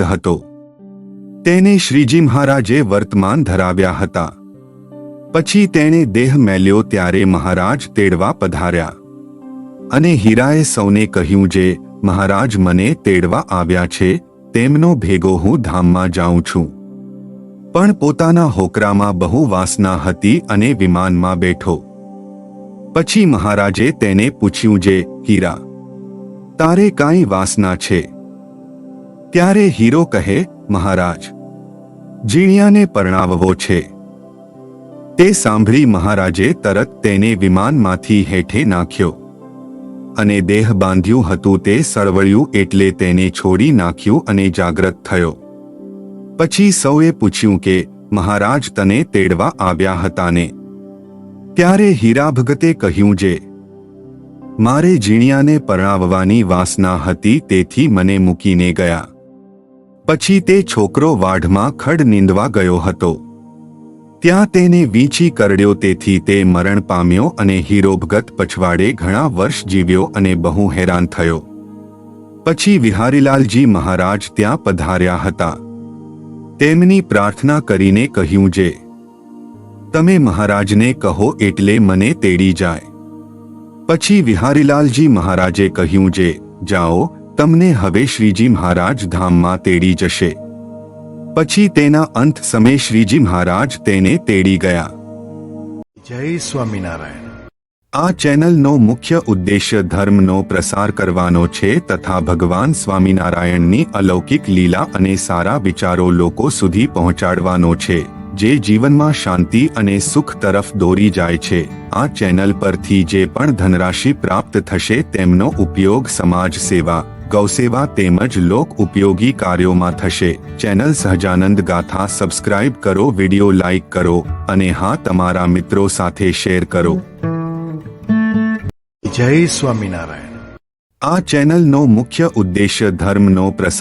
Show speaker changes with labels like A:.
A: ભક્ત હતો. તેને શ્રીજી મહારાજે વર્તમાન ધરાવ્યા હતા. પછી તેણે દેહ મેલ્યો ત્યારે મહારાજ તેડવા પધાર્યા અને હીરાએ સૌને કહ્યું, જે મહારાજ મને તેડવા આવ્યા છે તેમનો ભેગો હું ધામમાં જાઉં છું. પણ પોતાના હોકરામાં બહુ વાસના હતી અને વિમાનમાં બેઠો. પછી મહારાજે તેને પૂછ્યું, જે હીરા, તારે કાંઈ વાસના છે? ત્યારે હીરો કહે, મહારાજ, જીણિયાને પરણાવવો છે. તે સાંભળી મહારાજે તરત તેને વિમાનમાંથી હેઠે નાખ્યો અને દેહ બાંધ્યું હતું તે સળવળ્યું એટલે તેને છોડી નાખ્યું અને જાગ્રત થયો. પછી સૌએ પૂછ્યું કે મહારાજ તને તેડવા આવ્યા હતા ને? ત્યારે હીરા ભગતે કહ્યું, જે મારે જીણિયાને પરણાવવાની વાસના હતી તેથી મને મૂકીને ગયા. પછી તે છોકરો વાઢમાં ખડ નીંદવા ગયો હતો. ત્યાં તેને વીંછી કરડ્યો તેથી તે મરણ પામ્યો અને હીરો ભગત પછવાડે ઘણા વર્ષ જીવ્યો અને બહુ હેરાન થયો. પછી વિહારીલાલજી મહારાજ ત્યાં પધાર્યા હતા. તેમની પ્રાર્થના કરીને કહ્યું, જે તમે મહારાજને કહો એટલે મને તેડી જાય. પછી વિહારીલાલજી મહારાજે કહ્યું, જે જાઓ, તમને હવે શ્રીજી મહારાજ ધામમાં તેડી જશે. પછી તેના અંત સમયે શ્રીજી મહારાજ તેને તેડી ગયા.
B: જય સ્વામિનારાયણ.
A: આ ચેનલનો મુખ્ય ઉદ્દેશ્ય ધર્મનો પ્રસાર કરવાનો છે તથા ભગવાન સ્વામિનારાયણની અલૌકિક લીલા અને સારા વિચારો લોકો સુધી પહોંચાડવાનો છે, જે જીવનમાં શાંતિ અને સુખ તરફ દોરી જાય છે. આ ચેનલ પરથી જે પણ ધનરાશિ પ્રાપ્ત થશે તેમનો ઉપયોગ સમાજ સેવા, ગૌસેવા તેમજ લોક ઉપયોગી કાર્યોમાં થશે. ચેનલ સહજાનંદ ગાથા સબસ્ક્રાઇબ કરો, વિડિયો લાઇક કરો અને હા, તમારા મિત્રો સાથે શેર કરો.
B: જય સ્વામિનારાયણ.
A: આ ચેનલનો મુખ્ય ઉદ્દેશ્ય ધર્મનો પ્રસાર